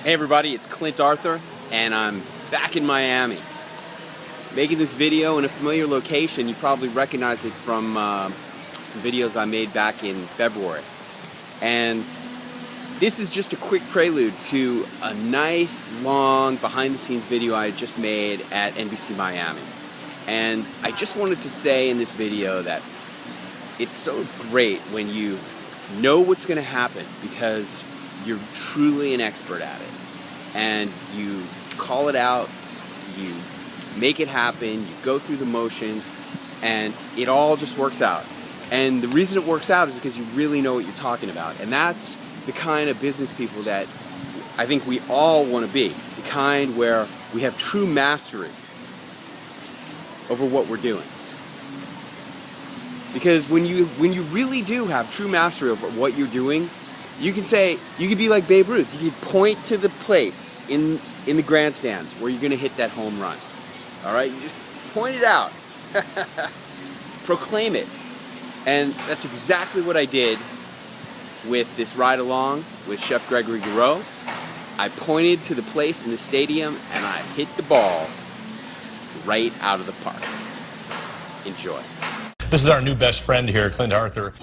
Hey everybody, it's Clint Arthur, and I'm back in Miami. Making this video in a familiar location. You probably recognize it from some videos I made back in February. And this is just a quick prelude to a nice, long, behind-the-scenes video I just made at NBC Miami. And I just wanted to say in this video that it's so great when you know what's going to happen because you're truly an expert at it. And you call it out, you make it happen, you go through the motions, and it all just works out. And the reason it works out is because you really know what you're talking about. And that's the kind of business people that I think we all want to be. The kind where we have true mastery over what we're doing. Because when you really do have true mastery over what you're doing, you can be like Babe Ruth. You can point to the place in the grandstands where you're going to hit that home run. All right? You just point it out. Proclaim it. And that's exactly what I did with this ride along with Chef Gregory Garreau. I pointed to the place in the stadium and I hit the ball right out of the park. Enjoy. This is our new best friend here, Clint Arthur.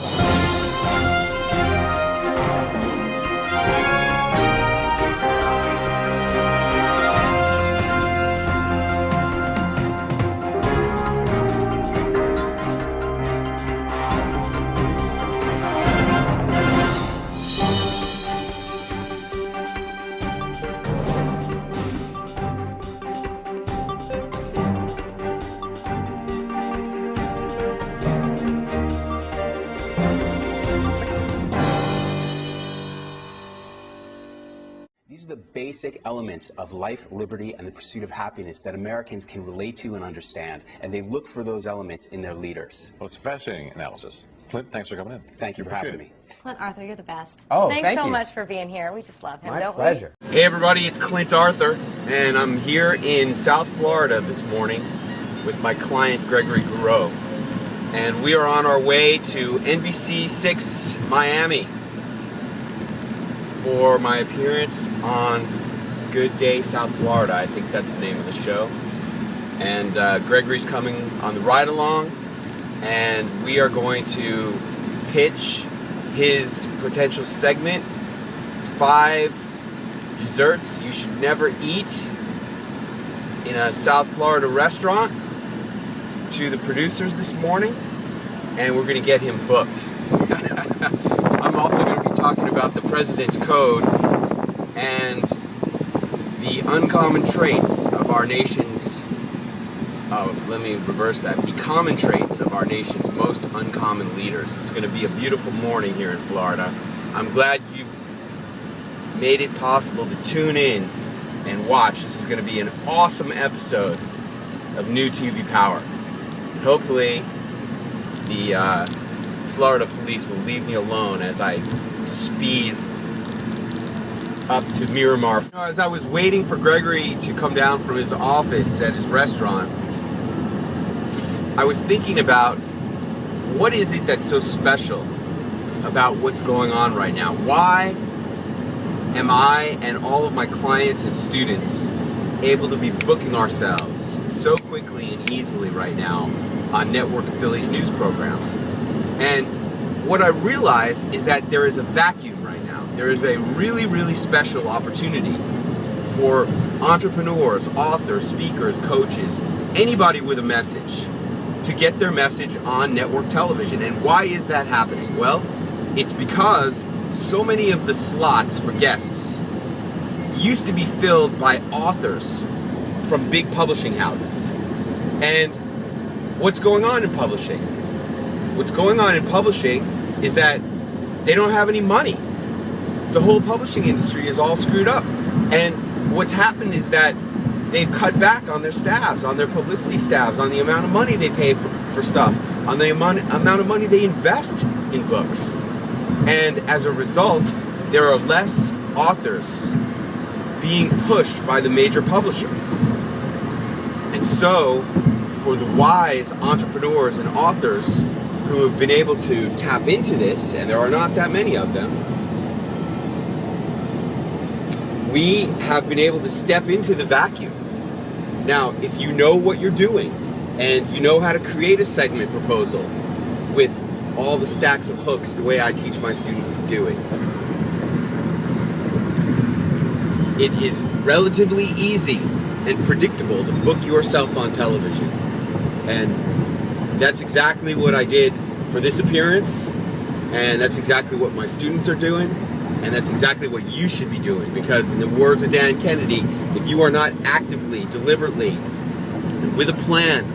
These are the basic elements of life, liberty, and the pursuit of happiness that Americans can relate to and understand, and they look for those elements in their leaders. Well, it's a fascinating analysis. Clint, thanks for coming in. Thank you for having me. Clint Arthur, you're the best. Oh, thanks so you. much for being here. We just love him, My don't pleasure. Hey everybody, it's Clint Arthur, and I'm here in South Florida this morning with my client Gregory Garreau. And we are on our way to NBC 6 Miami for my appearance on Good Day South Florida. I think that's the name of the show. And Gregory's coming on the ride along, and we are going to pitch his potential segment, 5 desserts you should never eat in a South Florida restaurant, to the producers this morning, and we're going to get him booked. I'm also going to be talking about the President's Code and the uncommon traits of our nation's, let me reverse that, the common traits of our nation's most uncommon leaders. It's going to be a beautiful morning here in Florida. I'm glad you've made it possible to tune in and watch. This is going to be an awesome episode of New TV Power. And hopefully the Florida police will leave me alone as I speed up to Miramar. As I was waiting for Gregory to come down from his office at his restaurant, I was thinking about what is it that's so special about what's going on right now? Why am I and all of my clients and students able to be booking ourselves so quickly and easily right now on network affiliate news programs? And what I realize is that there is a vacuum right now. There is a really, really special opportunity for entrepreneurs, authors, speakers, coaches, anybody with a message to get their message on network television. And why is that happening? Well, it's because so many of the slots for guests used to be filled by authors from big publishing houses. And what's going on in publishing? What's going on in publishing is that they don't have any money. The whole publishing industry is all screwed up. And what's happened is that they've cut back on their staffs, on their publicity staffs, on the amount of money they pay for stuff, on the amount of money they invest in books. And as a result, there are less authors being pushed by the major publishers. And so, for the wise entrepreneurs and authors who have been able to tap into this, and there are not that many of them, we have been able to step into the vacuum. Now, if you know what you're doing and you know how to create a segment proposal with all the stacks of hooks the way I teach my students to do it, it is relatively easy and predictable to book yourself on television. And that's exactly what I did for this appearance, and that's exactly what my students are doing, and that's exactly what you should be doing, because in the words of Dan Kennedy, if you are not actively, deliberately, with a plan,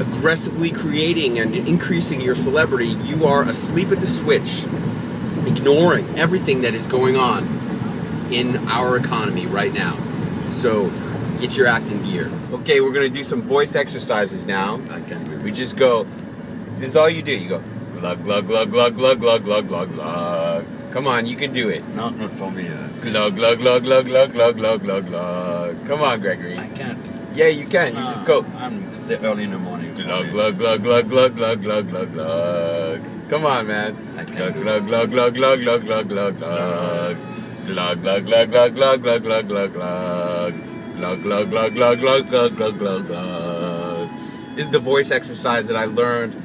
aggressively creating and increasing your celebrity, you are asleep at the switch, ignoring everything that is going on in our economy right now. So get your act in gear. Okay, we're gonna do some voice exercises now. We just go, this is all you do. You go, glug, glug, glug, glug, glug, glug, glug, glug, glug. Come on, you can do it. Not for me. Glug, glug, glug, glug, glug, glug, glug, glug, glug. Come on, Gregory. I can't. Yeah, you can. You just go. I'm still early in the morning. Glug, glug, glug, glug, glug, glug, glug, glug, glug. Come on, man. Glug, glug, glug, glug, glug, glug, glug, glug, glug. Glug, glug, glug, glug, glug, glug, glug, glug, glug. Glug, glug, glug, glug, glug, glug, glug, glug, glug. This is the voice exercise that I learned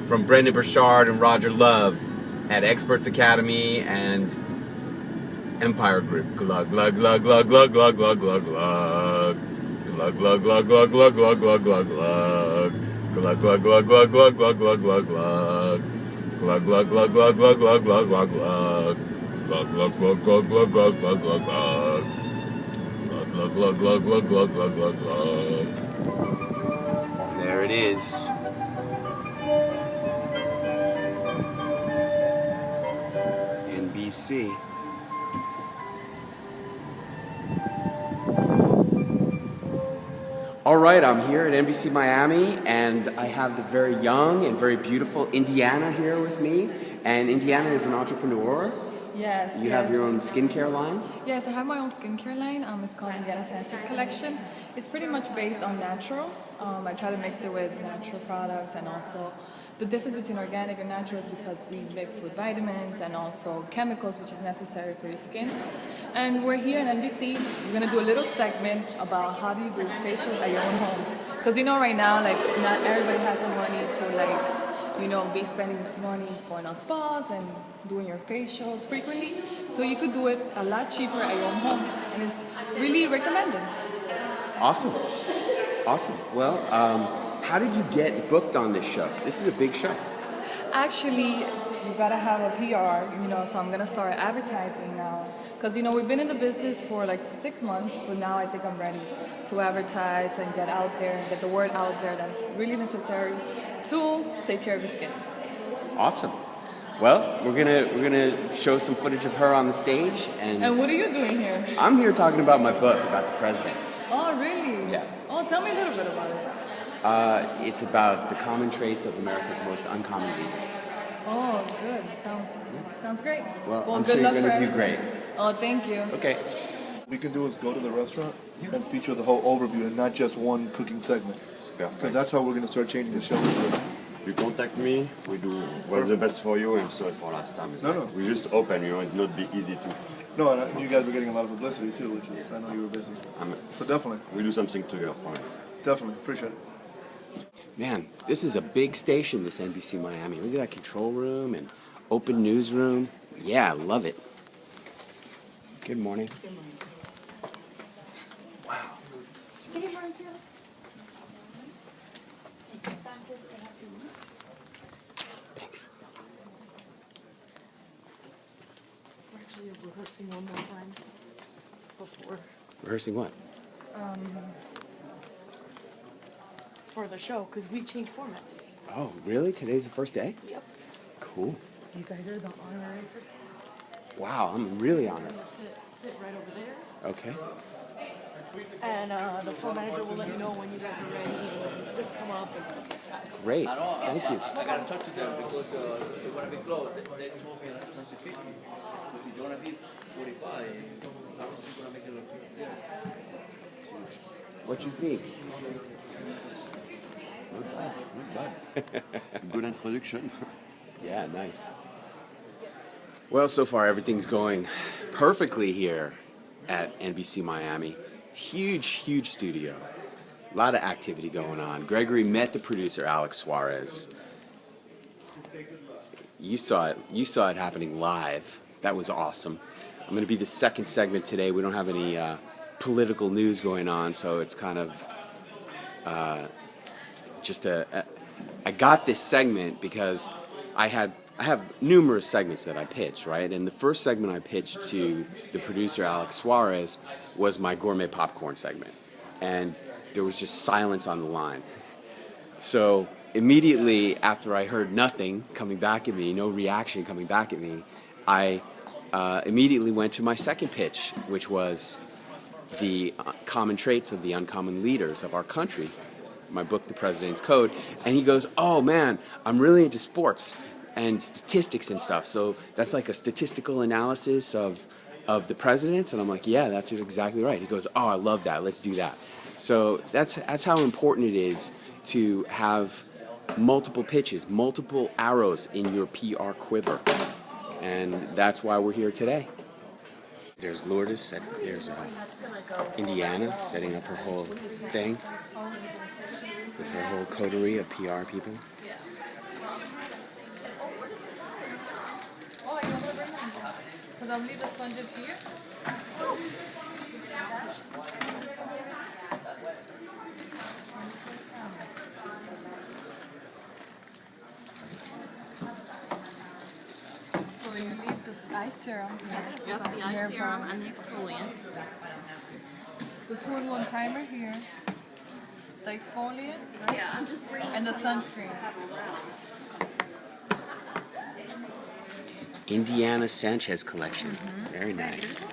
from Brendan Burchard and Roger Love at Experts Academy and Empire Group. Glug, glug, glug, glug, glug, glug, glug, glug, glug. Glug, glug, glug, glug, glug, glug, glug, glug, glug. Glug, glug, glug, glug, glug, glug, glug, glug, glug. Glug, glug, glug, glug, glug, glug, glug, glug, glug. Glug, glug, glug, glug, glug, glug, glug, glug, glug. Glug, glug, glug, glug, glug, glug, glug, glug. There it is. NBC. All right, I'm here at NBC Miami, and I have the very young and very beautiful Indiana here with me. And Indiana is an entrepreneur. Yes. You have your own skincare line? Yes, I have my own skincare line. It's called Indiana Sanchez Collection. It's pretty much based on natural. I try to mix it with natural products, and also the difference between organic and natural is because we mix with vitamins and also chemicals, which is necessary for your skin. And we're here in NBC. We're gonna do a little segment about how do you do facials at your own home. Because you know right now, like not everybody has the money to be spending money going on spas and doing your facials frequently. So you could do it a lot cheaper at your own home, and it's really recommended. Awesome. Awesome. Well, how did you get booked on this show? This is a big show. Actually, you gotta have a PR, so I'm gonna start advertising now. Because, we've been in the business for like 6 months, but now I think I'm ready to advertise and get out there and get the word out there that's really necessary to take care of your skin. Awesome. Well, we're gonna show some footage of her on the stage, And what are you doing here? I'm here talking about my book about the presidents. Oh, really? Yeah. Oh, tell me a little bit about it. It's about the common traits of America's most uncommon leaders. Oh, good. Sounds great. Well, I'm good sure you're luck gonna for do great. Oh, thank you. Okay. What we can do is go to the restaurant and feature the whole overview and not just one cooking segment. Because that's how we're going to start changing the show. You contact me, we do what's the best for you, and sorry for last time. No. We just open, it not be easy to. No, and you guys were getting a lot of publicity too, which is, I know you were busy. So definitely, We do something together, promise. definitely, appreciate it. Man, this is a big station, this NBC Miami. Look at that control room and open newsroom. Yeah, I love it. Good morning. Good morning. Wow. Thanks. We're actually rehearsing one more time before Rehearsing what? for the show because we changed format today. Oh, really? Today's the first day? Yep. Cool. So you guys are the honorary first. Wow, I'm really honored. Sit right over there. Okay. And the floor manager will let you know when you guys are ready to come up and stuff like that. Great. Thank you. I gotta talk to them because they're gonna be closed. They smoke in 50. But if you're gonna be 45, how are you gonna make it look 50? What you think? Not bad. Good introduction. Yeah, nice. Well, so far everything's going perfectly here at NBC Miami. Huge studio. A lot of activity going on. Gregory met the producer, Alex Suarez. You saw it happening live. That was awesome. I'm going to be the second segment today. We don't have any political news going on, so it's kind of I got this segment because I have numerous segments that I pitched, right? And the first segment I pitched to the producer, Alex Suarez, was my gourmet popcorn segment. And there was just silence on the line. So immediately after I heard nothing coming back at me, no reaction coming back at me, I immediately went to my second pitch, which was the common traits of the uncommon leaders of our country, my book, The President's Code. And he goes, oh man, I'm really into sports and statistics and stuff. So that's like a statistical analysis of the presidents. And I'm like, yeah, that's exactly right. He goes, oh, I love that. Let's do that. So that's how important it is to have multiple pitches, multiple arrows in your PR quiver. And that's why we're here today. There's Lourdes, there's Indiana setting up her whole thing with her whole coterie of PR people. Oh, I want to bring them. Because I'll leave the sponges here. So you leave the eye serum here. Yep, the eye serum and the exfoliant. The 2-in-1 primer here. The exfoliant, right? Yeah, I'm just bringing and the sunscreen. Indiana Sanchez collection. Very nice.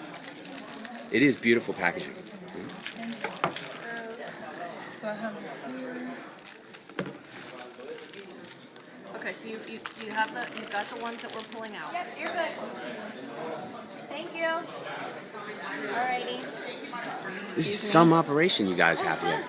It is beautiful packaging. So I have this here. Okay, so you've got the ones that we're pulling out. Yep, you're good. Thank you. Alrighty. This is some operation you guys have here.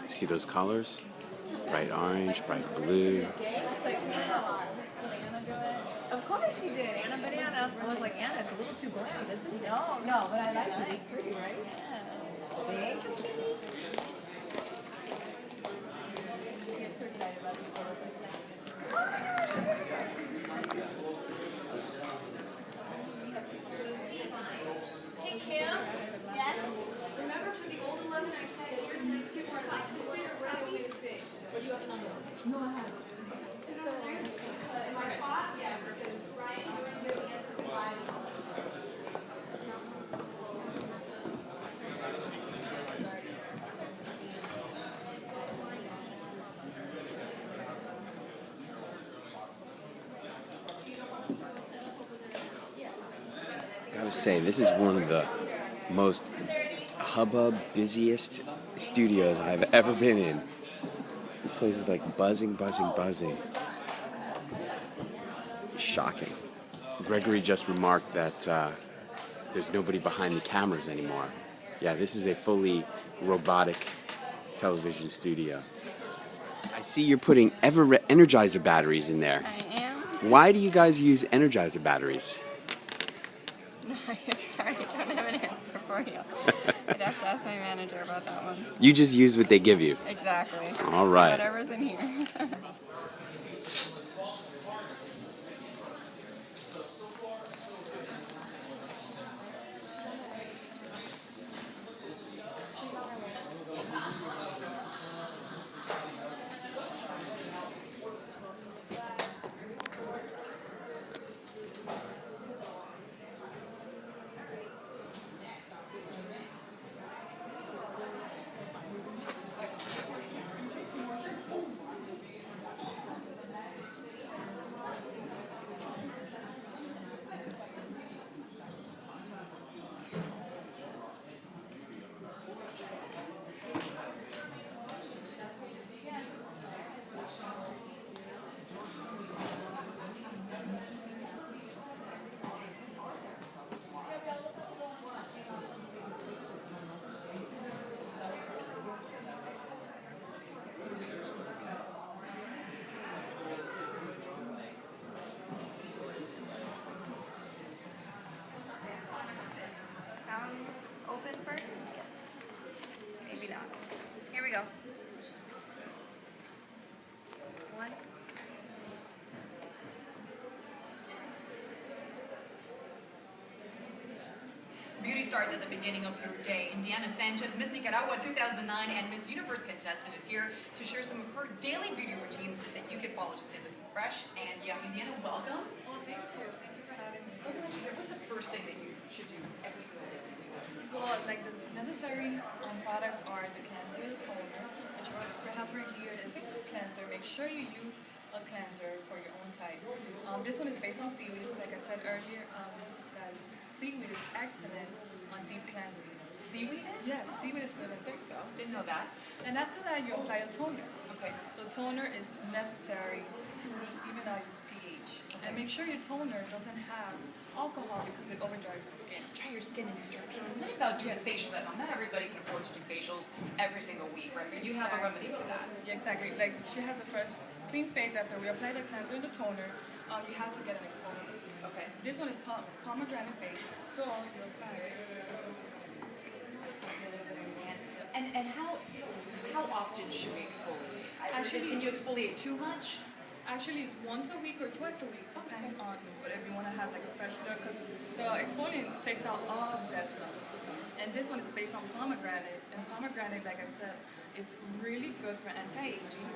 See those colors? Bright orange, bright blue. Of course she did, Anna Banana. I was like, Anna, it's a little too bland, isn't it? No, but I like it. It's pretty, right? Yeah. Thank you, Kitty. I'm so excited about this photo. Hey, Kim. Yes? Remember for the old 11 I said, here's my suit where I like to sit, or where do you want me to sit? Or do you have another one? No, I have. Sit over there? In my spot? Yeah, because Ryan, you're really in for the live. Gotta say, this is one of the most hubbub, busiest studios I've ever been in. This place is like buzzing. Shocking. Gregory just remarked that there's nobody behind the cameras anymore. Yeah, this is a fully robotic television studio. I see you're putting Energizer batteries in there. I am. Why do you guys use Energizer batteries? I'm sorry, I don't have an answer for you. I'd have to ask my manager about that one. You just use what they give you. Exactly. All right. Whatever's in here. starts at the beginning of your day. Indiana Sanchez, Miss Nicaragua 2009 and Miss Universe contestant, is here to share some of her daily beauty routines that you can follow to stay looking fresh and young. Indiana, welcome. Oh, thank you. Thank you for having me. So glad you're here. What's the first thing that you should do every single day? Well, like the necessary products are the cleanser, the toner, which we have right here is the cleanser. Make sure you use a cleanser for your own type. This one is based on seaweed. Like I said earlier, that seaweed is excellent on deep cleansing. Seaweed is? Yes, seaweed is good. There you go. Didn't know that. And after that, you apply a toner. Okay. The toner is necessary to even out your pH. Okay. And make sure your toner doesn't have alcohol because it overdries your skin. Dry your skin and you start peeling. What about doing facials at home? Not everybody can afford to do facials every single week, right? But you have a remedy to that. Yeah, exactly. Like she has a fresh, clean face after we apply the cleanser and the toner. You have to get an exfoliant. Okay. This one is pomegranate base, so you apply it. And how often should we exfoliate? Actually, can you exfoliate too much? Actually, it's once a week or twice a week, depends on whatever you want to have, like a fresh look, because the exfoliant takes out all the dead cells. And this one is based on pomegranate, and pomegranate, like I said, is really good for anti-aging,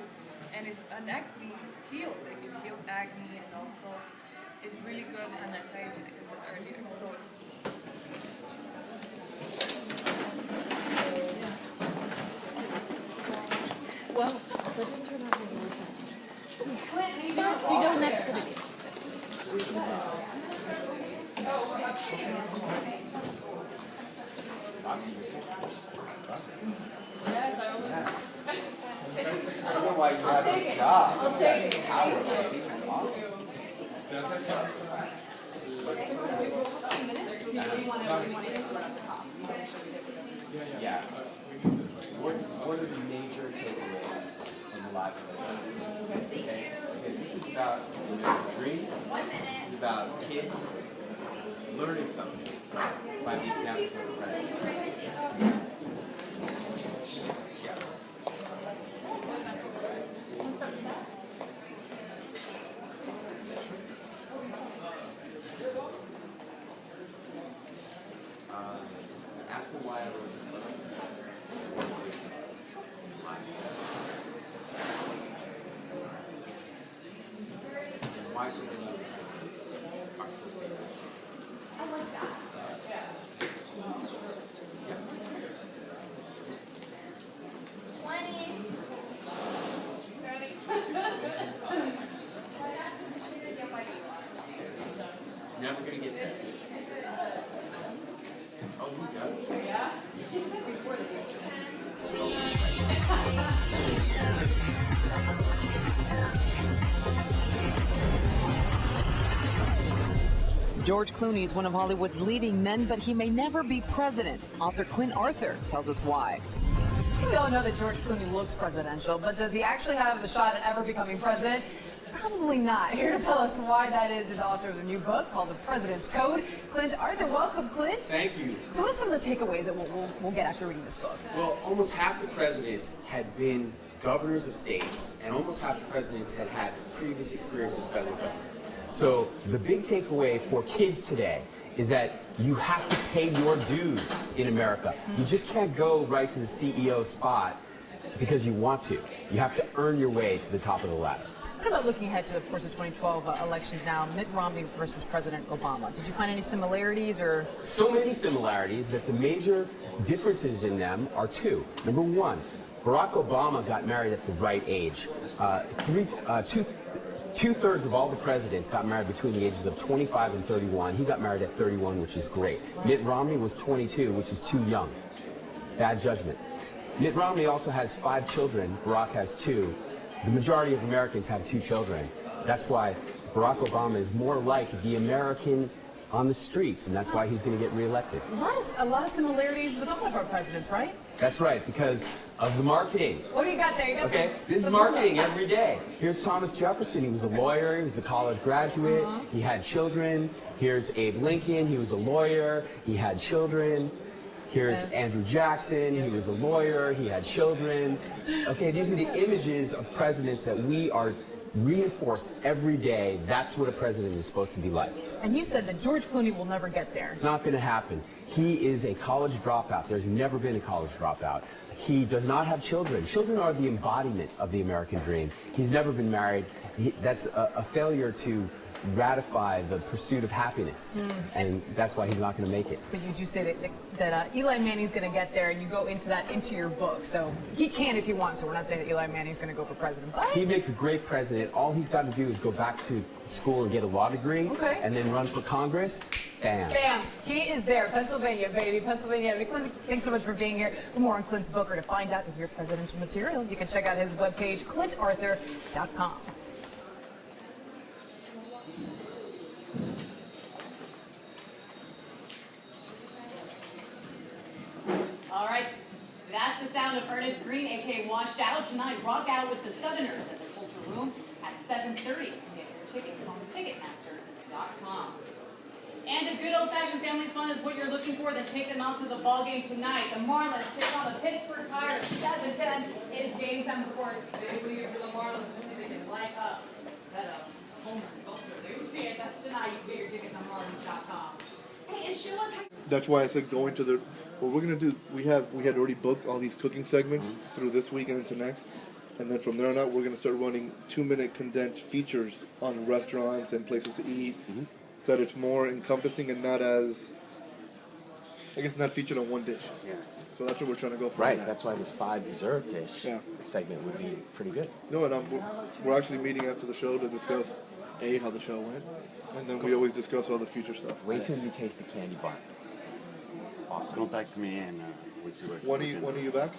and it's an acne heals. Like it heals acne, and also it's really good and anti-aging, like I said earlier. So it's Well, that didn't turn out really well. Clint, We go next to the gate. yes, I always. I don't know why you have this job. I'll take it. Yeah. What are the major takeaways from the live event? Okay? Because this is about a dream. This is about kids learning something by the examples of the presidents. Ask them why I wrote this book. And why so many of the presidents are so similar. I like that. It's never going to get there. Oh, he does? Yeah? He said before that he was George Clooney is one of Hollywood's leading men, but he may never be president. Author Clint Arthur tells us why. We all know that George Clooney looks presidential, but does he actually have the shot at ever becoming president? Probably not. Here to tell us why that is author of a new book called The President's Code, Clint Arthur. Welcome, Clint. Thank you. So what are some of the takeaways that we'll get after reading this book? Well, almost half the presidents had been governors of states, and almost half the presidents had had previous experience in the federal government. So the big takeaway for kids today is that you have to pay your dues in America. You just can't go right to the CEO spot because you want to. You have to earn your way to the top of the ladder. What about looking ahead to, of course, the 2012 elections now, Mitt Romney versus President Obama? Did you find any similarities or? So many similarities that the major differences in them are two. Number one, Barack Obama got married at the right age. Two-thirds of all the presidents got married between the ages of 25 and 31. He got married at 31, which is great. Mitt Romney was 22, which is too young. Bad judgment. Mitt Romney also has 5 children. Barack has 2. The majority of Americans have 2 children. That's why Barack Obama is more like the American on the streets, and that's why he's going to get reelected. A lot of similarities with all of our presidents, right? That's right, because of the marketing. What do you got there? Okay, this is marketing every day. Here's Thomas Jefferson. He was a lawyer. He was a college graduate. He had children. Here's Abe Lincoln. He was a lawyer. He had children. Here's Andrew Jackson. He was a lawyer. He had children. Okay, these are the images of presidents that we are reinforced every day. That's what a president is supposed to be like. And you said that George Clooney will never get there. It's not going to happen. He is a college dropout. There's never been a college dropout. He does not have children. Children are the embodiment of the American dream. He's never been married. That's a failure to ratify the pursuit of happiness, and that's why he's not going to make it. But you do say that Eli Manning's going to get there, and you go into that into your book. So he can if he wants. So we're not saying that Eli Manning's going to go for president. But He'd make a great president. All he's got to do is go back to school and get a law degree, and then run for Congress. Bam. Bam. He is there. Pennsylvania, baby. Pennsylvania. Clint, thanks so much for being here. For more on Clint's book or to find out if you're presidential material, you can check out his webpage, clintarthur.com. All right, that's the sound of Ernest Green, a.k.a. Washed Out. Tonight, rock out with the Southerners at the Culture Room at 7:30. Get your tickets on Ticketmaster.com. And if good old-fashioned family fun is what you're looking for, then take them out to the ball game tonight. The Marlins take on the Pittsburgh Pirates. 7:10 is game time, of course. Big leader for the Marlins to see if they can light up that home run sculpture. There you see it. That's tonight. You can get your tickets on Marlins.com. Hey, and show us how. That's why I said going to the. What we're gonna do, we had already booked all these cooking segments through this week and into next, and then from there on out we're gonna start running 2-minute condensed features on restaurants and places to eat, so that it's more encompassing and not as, I guess, not featured on one dish. Yeah. So that's what we're trying to go for. Right. That's why this 5 dessert dish segment would be pretty good. No, and we're actually meeting after the show to discuss how the show went, and then we always discuss all the future stuff. Wait till you taste the candy bar. Awesome. Contact me and we'll see When are you back?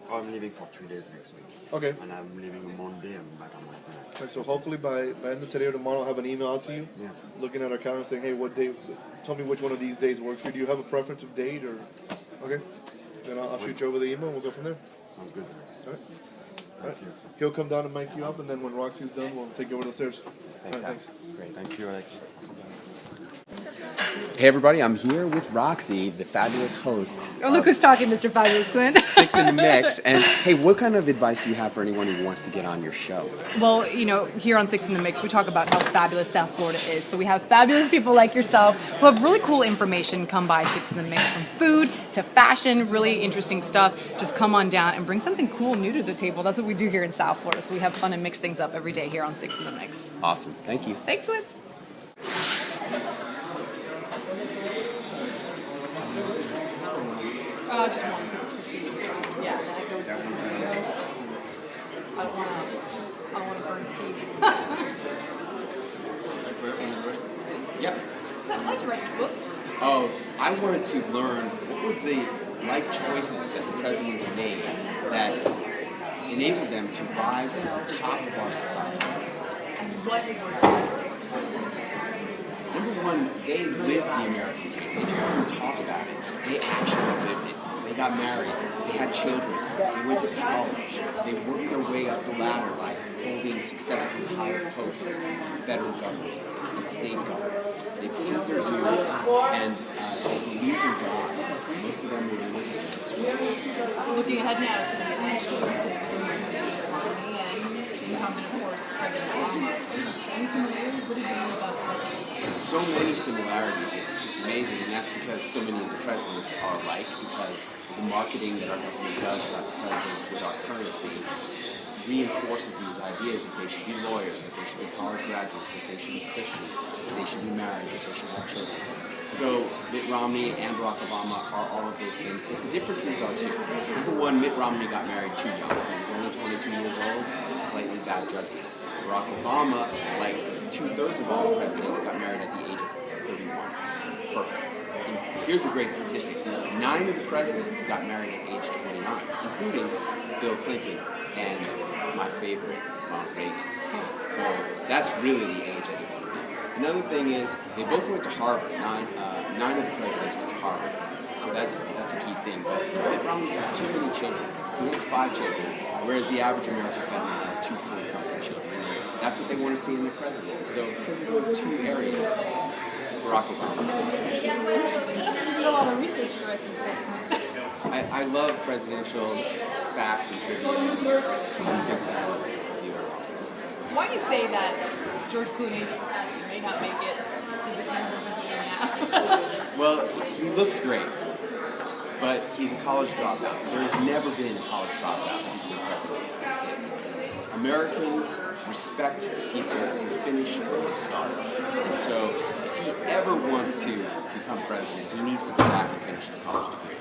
Oh, I'm leaving for 3 days next week. Okay. And I'm leaving on Monday. I'm back on Wednesday. Okay, so hopefully by end of today or tomorrow, I'll have an email out to you. Yeah. Looking at our calendar, saying, hey, what day? Tell me which one of these days works for you. Do you have a preference of date or? Okay. Then I'll shoot you over the email. and We'll go from there. Sounds good. All right. Thank you. He'll come down and mic you up, and then when Roxy's done, we'll take you over the stairs. Thanks, All right, Alex. Great. Thank you, Alex. Hey everybody, I'm here with Roxy, the fabulous host. Oh, look who's talking, Mr. Fabulous Clint. Six in the Mix. And hey, what kind of advice do you have for anyone who wants to get on your show? Well, you know, here on Six in the Mix, we talk about how fabulous South Florida is. So we have fabulous people like yourself who have really cool information come by Six in the Mix, from food to fashion, really interesting stuff. Just come on down and bring something cool new to the table. That's what we do here in South Florida. So we have fun and mix things up every day here on Six in the Mix. Awesome. Thank you. Thanks, Win. Just one, because it's for Steve. Yeah, that goes. I don't want to burn Steve. Yep. Why'd you write this book? Oh, I wanted to learn what were the life choices that the presidents made that enabled them to rise to the top of our society. And what they were. Number one, they lived the American dream. They just didn't talk about it. They actually lived it. They got married. They had children. They went to college. They worked their way up the ladder by holding successfully higher posts in federal government and state government. They paid their dues and they believed in God. Most of them were religious as well. Looking ahead now to the election and incumbent, of course, President Obama. Any similarities? What did you know about that? There's so many similarities, it's amazing, and that's because so many of the presidents are alike, because the marketing that our government does about the presidents with our currency reinforces these ideas that they should be lawyers, that they should be college graduates, that they should be Christians, that they should be married, that they should have children. So Mitt Romney and Barack Obama are all of those things, but the differences are too. Number one, Mitt Romney got married too young. He was only 22 years old. It's a slightly bad judgment. Barack Obama, like 2/3 of all the presidents, got married at the age of 31. Perfect. And here's a great statistic. 9 of the presidents got married at age 29, including Bill Clinton and my favorite, Ronald Reagan. So that's really the age that you want to be. Another thing is, they both went to Harvard. 9 of the presidents went to Harvard. So that's a key thing. But Mitt Romney has too many children. He has 5 children, whereas the average American family has 2-point-something children. And that's what they want to see in the president. So because of those 2 areas, Barack Obama. You did a lot of research to write this book. I love presidential facts and trivia. I'm a big fan of the Oval Office. Why do you say that George Clooney may not make it to the Cameron position now? Well, he looks great, but he's a college dropout. There has never been a college dropout who's been president of the United States. Americans respect people who finish where they start. And so if he ever wants to become president, he needs to go back and finish his college degree.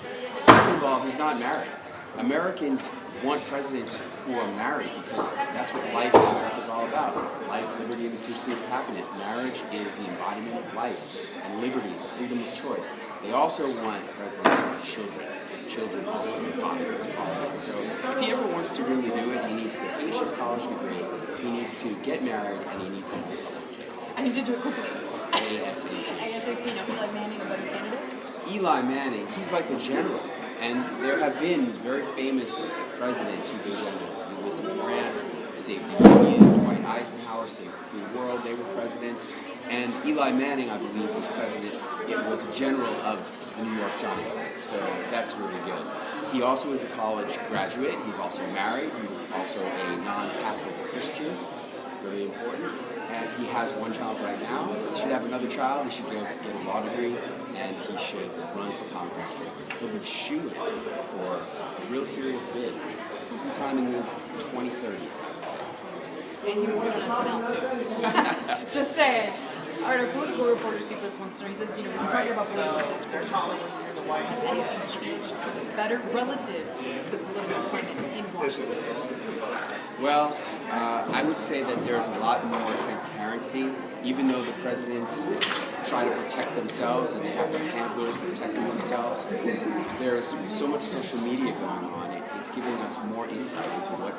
Second of all, he's not married. Americans want presidents who are married because that's what life in America is all about. Life, liberty, and the pursuit of happiness. Marriage is the embodiment of life and liberty, freedom of choice. They also want presidents who have children, because children also embody those qualities. So if he ever wants to really do it, he needs to finish his college degree, he needs to get married, and he needs to have a couple of kids. I need to do it quickly. ASAP. ASAP, Eli Manning, a better candidate? Eli Manning, he's like a general. And there have been very famous presidents who've been generals. Ulysses Grant saved the Union, Dwight Eisenhower saved the free world, they were presidents. And Eli Manning, I believe, was president. It was a general of the New York Giants, so that's really good. He also is a college graduate. He's also married. He's also a non-Catholic Christian, really important. And he has one child right now. He should have another child. He should go get a law degree, and he should run for Congress. He'll be shooting for a real serious bid sometime in the 2030s, I would say. And he was good on SNL too. Just saying. All right, our political reporter Steve Blitz wants to know. He says, we've been talking about political discourse for several years. Has anything changed for the better relative to the political climate in Washington? Well, I would say that there's a lot more transparency, even though the presidents try to protect themselves and they have their handlers protecting themselves. There's so much social media going on. It's giving us more insight into what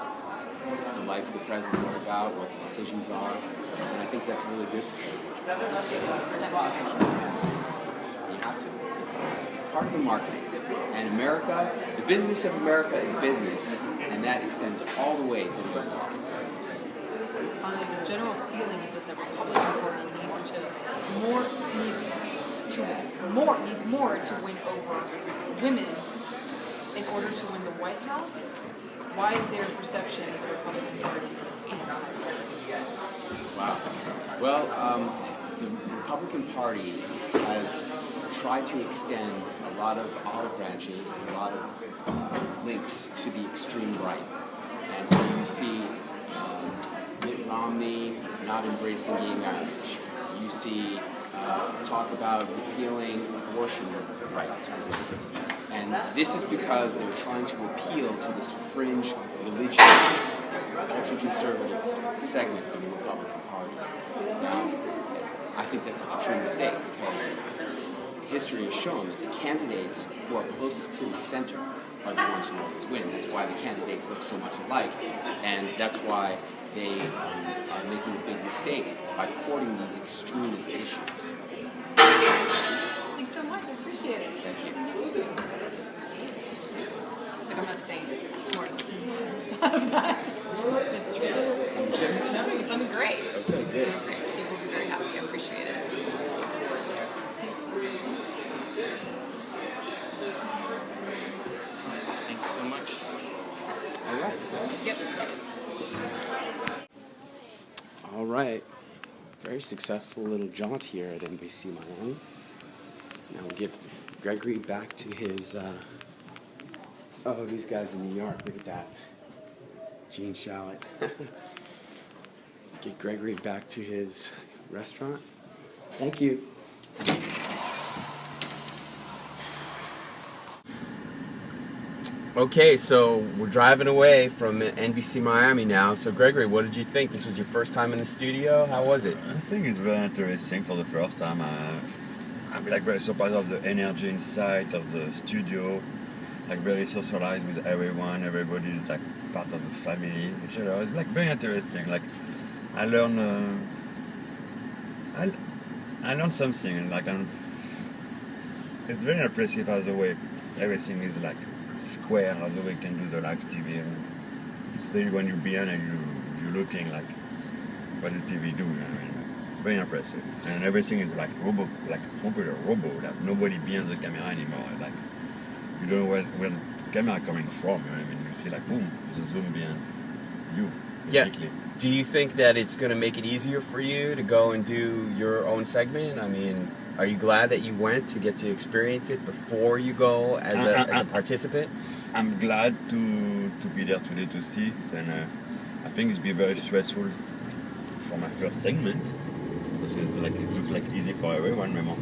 the life of the president is about, what the decisions are, and I think that's really good for presidents. You have to. It's part of the marketing. And America, the business of America is business, and that extends all the way to the Oval Office. The general feeling is that the Republican Party needs more to win over women in order to win the White House. Why is there a perception that the Republican Party is anti? Wow. Well, the Republican Party has tried to extend a lot of olive branches and a lot of links to the extreme right. And so you see Mitt Romney not embracing gay marriage. You see talk about repealing abortion rights. And this is because they're trying to appeal to this fringe, religious, ultra-conservative segment of the Republican Party. Now, I think that's such a true mistake because history has shown that the candidates who are closest to the center are the ones who always win. That's why the candidates look so much alike, and that's why they are making a big mistake by courting these extremist issues. Thanks so much. I appreciate it. Thank you. Sweet. It's so sweet. Like I'm not saying smart. It's true. No, you sounded great. Okay, good. Great. Steve will be very happy. I appreciate it. Thank you so much. All right. Yep. All right. Very successful little jaunt here at NBC Miami. Now we'll get Gregory back to his, oh, these guys in New York, look at that. Gene Shalit. Get Gregory back to his restaurant. Thank you. Okay, so we're driving away from NBC Miami now. So Gregory, what did you think? This was your first time in the studio? How was it? I think it's very interesting for the first time. I'm like very surprised of the energy inside of the studio. Like very socialized with everyone. Everybody is like part of the family. It's like very interesting. Like I learned something. Like it's very impressive as the way everything is like square, as the way you can do the live TV. Especially when you're behind and you're looking like what the TV do. I mean, very impressive. And everything is like robot, like computer robot. Like nobody behind the camera anymore. Like you don't know where the camera coming from. I mean, you see like boom, the zoom behind you. Yeah. Do you think that it's going to make it easier for you to go and do your own segment? I mean, Are you glad that you went to get to experience it before you go as a participant? I'm glad to be there today to see, and I think it's been very stressful for my first segment, because it looks like easy for everyone, remember?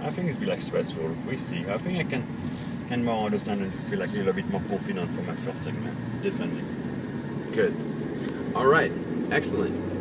I think it's been like stressful. We see. I think I can more understand and feel like a little bit more confident for my first segment. Definitely. Good. All right. Excellent.